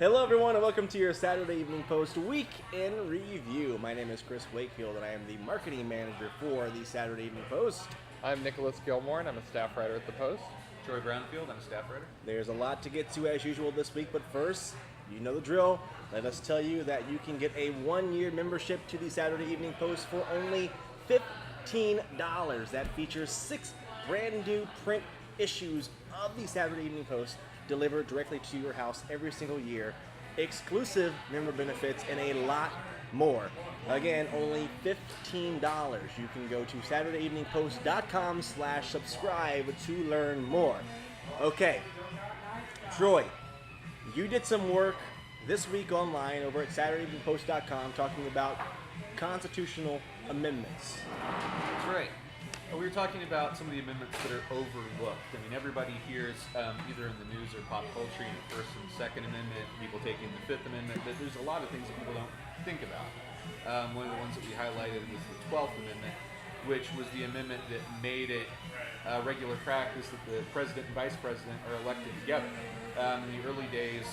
Hello, everyone, and welcome to your Saturday Evening Post Week in Review. My name is Chris Wakefield, and I am the marketing manager for the Saturday Evening Post. I'm Nicholas Gilmore, and I'm a staff writer at the Post. Troy Brownfield, I'm a staff writer. There's a lot to get to as usual this week, but first, you know the drill. Let us tell you that you can get a one-year membership to the Saturday Evening Post for only $15. That features 6 brand new print issues of the Saturday Evening Post delivered directly to your house every single year, exclusive member benefits, and a lot more. Again, only $15. You can go to SaturdayEveningPost.com/subscribe to learn more. Okay, Troy, you did some work this week online over at SaturdayEveningPost.com talking about constitutional amendments. That's right. We were talking about some of the amendments that are overlooked. I mean, everybody hears either in the news or pop culture, the First and Second Amendment, people taking the Fifth Amendment, but there's a lot of things that people don't think about. One of the ones that we highlighted was the 12th Amendment, which was the amendment that made it regular practice that the president and vice president are elected together. In the early days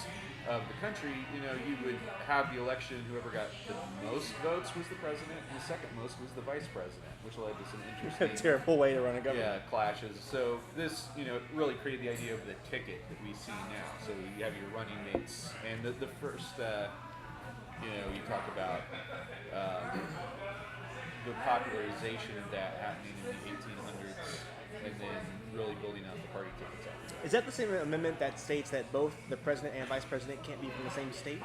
of the country, you would have the election, whoever got the most votes was the president, and the second most was the vice president, which led to some interesting Terrible way to run a government. clashes. So this, really created the idea of the ticket that we see now. So you have your running mates, and the first, you talk about the popularization of that happening in the 1800s, and then really building out the party tickets. Is that the same amendment that states that both the president and vice president can't be from the same state?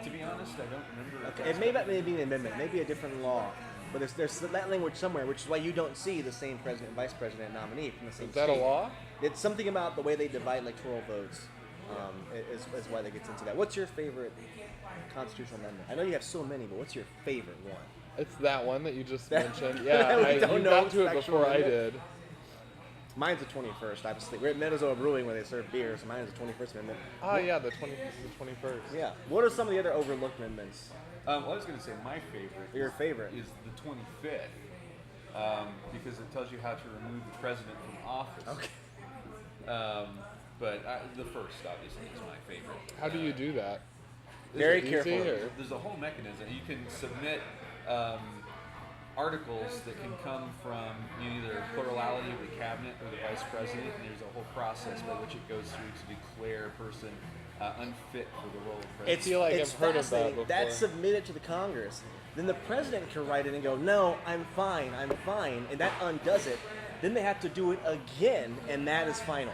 To be honest, I don't remember. Okay, it may not be an amendment, maybe a different law, but there's that language somewhere, which is why you don't see the same president and vice president nominee from the same Is state. that a law? It's something about the way they divide electoral votes. Is why that gets into that. What's your favorite constitutional amendment? I know you have so many, but what's your favorite one? It's that one that you just mentioned. Yeah, We don't you know got to it it's before I actual did. Mine's the 21st, obviously. We're at Meadows Brewing where they serve beer, so mine's the 21st amendment. Oh, yeah, the 21st. Yeah. What are some of the other overlooked amendments? Well, I was going to say my favorite. Your favorite is the 25th, because it tells you how to remove the president from office. Okay. But the first, obviously, is my favorite. How do you do that? Very Is it careful. easy, or? There's a whole mechanism. You can submit articles that can come from either plurality of the cabinet or the vice president, and there's a whole process by which it goes through to declare a person unfit for the role of president. I feel like I've heard of that fascinating. before. That's submitted to the Congress. Then the president can write it and go, no, I'm fine, and that undoes it. Then they have to do it again, and that is final.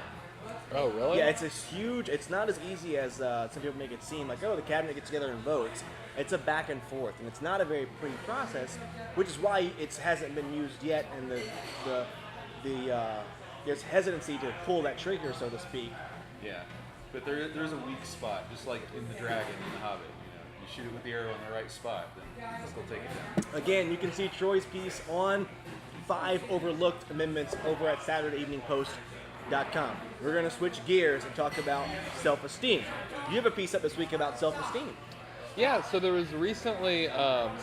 Oh, really? Yeah, it's not as easy as some people make it seem, like, oh, the cabinet gets together and votes. It's a back and forth, and it's not a very pretty process, which is why it hasn't been used yet, and there's hesitancy to pull that trigger, so to speak. Yeah, but there's a weak spot, just like in the dragon in the Hobbit. You shoot it with the arrow in the right spot, then they'll take it down. Again, you can see Troy's piece on 5 overlooked amendments over at SaturdayEveningPost.com. We're going to switch gears and talk about self-esteem. You have a piece up this week about self-esteem. Yeah, so there was recently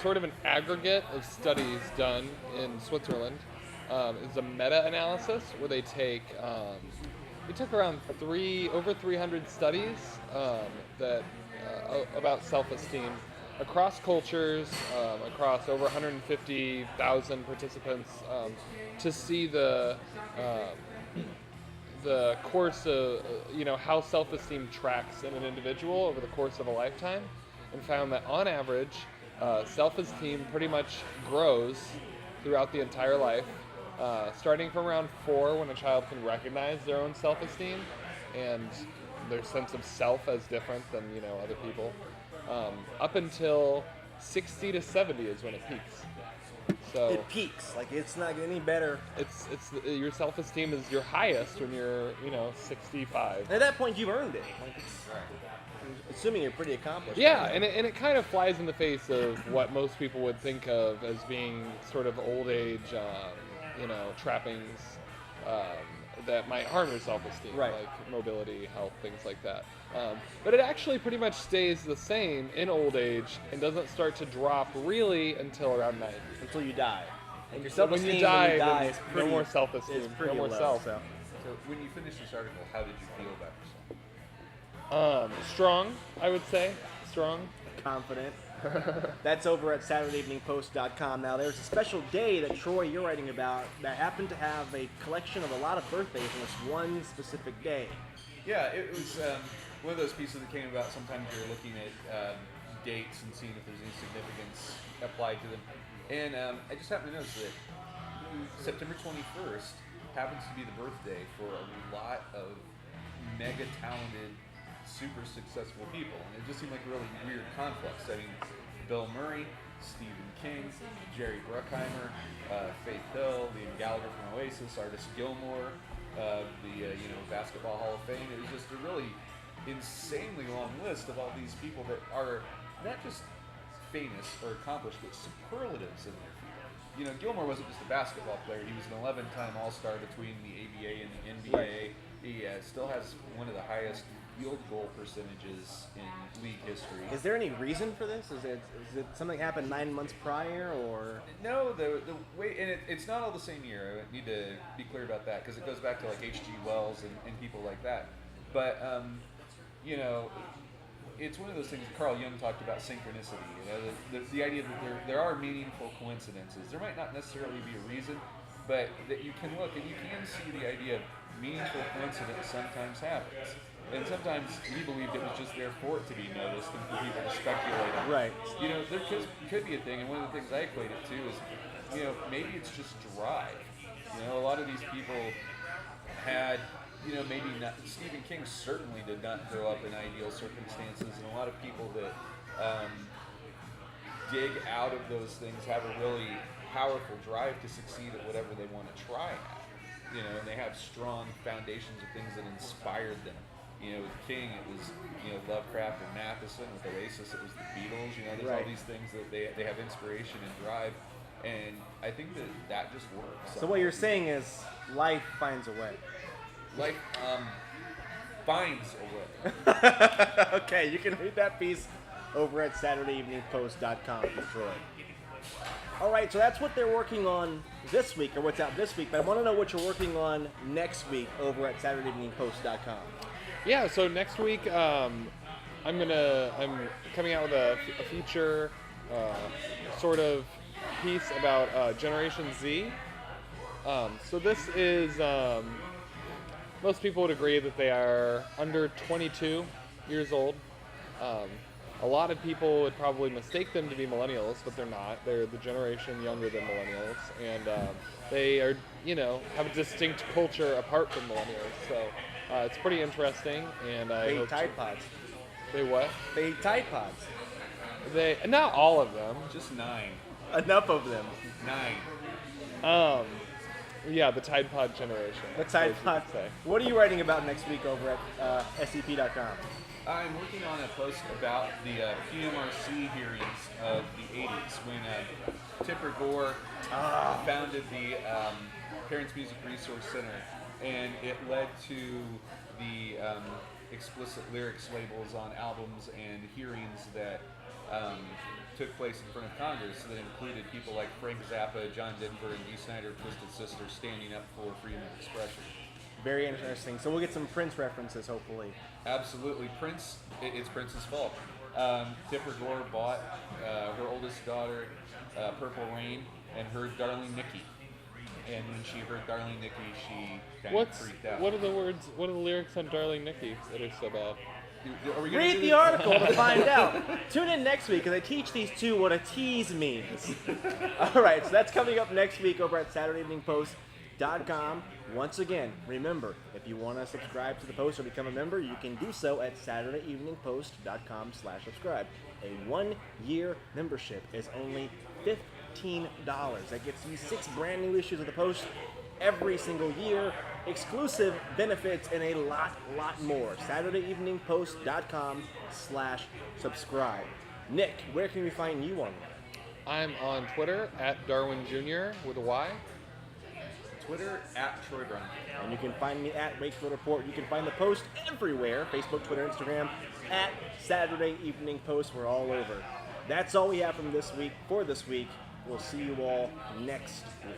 sort of an aggregate of studies done in Switzerland. It's a meta-analysis where they took around over 300 studies about self-esteem across cultures, across over 150,000 participants, to see the course of how self-esteem tracks in an individual over the course of a lifetime, and found that on average, self-esteem pretty much grows throughout the entire life, starting from around 4 when a child can recognize their own self-esteem and their sense of self as different than other people, up until 60 to 70 is when it peaks. So It peaks. Like, it's not getting any better. it's your self-esteem is your highest when you're 65. And at that point, you've earned it. Like, assuming you're pretty accomplished. Yeah, and it kind of flies in the face of what most people would think of as being sort of old age, trappings that might harm your self-esteem, Right. like mobility, health, things like that. But it actually pretty much stays the same in old age and doesn't start to drop really until around 90. Until you die. And your So self-esteem when you die, is then pretty, no more self-esteem, is pretty no more low, self. So. So when you finished this article, how did you feel about yourself? Strong, I would say. Strong. Confident. That's over at SaturdayEveningPost.com. Now, there's a special day that Troy, you're writing about, that happened to have a collection of a lot of birthdays on this one specific day. Yeah, it was one of those pieces that came about. Sometimes you're looking at dates and seeing if there's any significance applied to them. And I just happened to notice that September 21st happens to be the birthday for a lot of mega talented, super successful people. And it just seemed like a really weird conflict. I mean, Bill Murray, Stephen King, Jerry Bruckheimer, Faith Hill, Liam Gallagher from Oasis, Artist Gilmore, the Basketball Hall of Fame. It was just a really insanely long list of all these people that are not just famous or accomplished, but superlatives in their field. You know, Gilmore wasn't just a basketball player. He was an 11-time All-Star between the ABA and the NBA. Right. He still has one of the highest field goal percentages in league history. Is there any reason for this? Is it something happened 9 months prior, or? No, the way, and it's not all the same year. I need to be clear about that because it goes back to like H.G. Wells and people like that. But it's one of those things. Carl Jung talked about synchronicity. You know, the idea that there are meaningful coincidences. There might not necessarily be a reason, but that you can look and you can see the idea of meaningful coincidence sometimes happens. And sometimes we believed it was just there for it to be noticed and for people to speculate on. Right. You know, there could be a thing, and one of the things I equate it to is, maybe it's just drive. You know, a lot of these people had, maybe not. Stephen King certainly did not grow up in ideal circumstances, and a lot of people that dig out of those things have a really powerful drive to succeed at whatever they want to try at. And they have strong foundations of things that inspired them. With King, it was, Lovecraft and Matheson. With Oasis, it was the Beatles. There's right. all these things that they have inspiration and drive. And I think that just works. So what you're saying is life finds a way. Life finds a way. Okay, you can read that piece over at SaturdayEveningPost.com for Troy. All right, so that's what they're working on this week, or what's out this week. But I want to know what you're working on next week over at SaturdayEveningPost.com. Yeah, so next week I'm coming out with a feature sort of piece about Generation Z. So this is most people would agree that they are under 22 years old. A lot of people would probably mistake them to be millennials, but they're not. They're the generation younger than millennials, and they are, have a distinct culture apart from millennials. So it's pretty interesting, and they eat Tide Pods. They what? They eat Tide Pods. They not all of them. Just 9. Enough of them. 9. Yeah, the Tide Pod generation. The Tide Pod. What are you writing about next week over at SCP.com? I'm working on a post about the PMRC hearings of the 80s when Tipper Gore founded the Parents Music Resource Center, and it led to the explicit lyrics labels on albums and hearings that took place in front of Congress that included people like Frank Zappa, John Denver, and Dee Snider, Twisted Sister, standing up for freedom of expression. Very interesting. So we'll get some Prince references, hopefully. Absolutely. Prince, it's Prince's fault. Tipper Gore bought her oldest daughter Purple Rain and her Darling Nikki. And when she heard Darling Nikki, she kind of freaked out. What are the lyrics on Darling Nikki that are so bad? Read the article to find out. Tune in next week because I teach these two what a tease means. All right, so that's coming up next week over at SaturdayEveningPost.com. Once again, remember, if you want to subscribe to the post or become a member, you can do so at SaturdayEveningPost.com/subscribe. A 1-year membership is only $15. That gets you 6 brand new issues of the Post every single year, exclusive benefits, and a lot more. SaturdayEveningPost.com/subscribe. Nick, where can we find you online? I'm on Twitter at Darwin Jr. with a Y. Twitter at Troy Brown. And you can find me at Wakefield Report. You can find the Post everywhere, Facebook, Twitter, Instagram, at Saturday Evening Post. We're all over. That's all we have from this week. For this week, we'll see you all next week.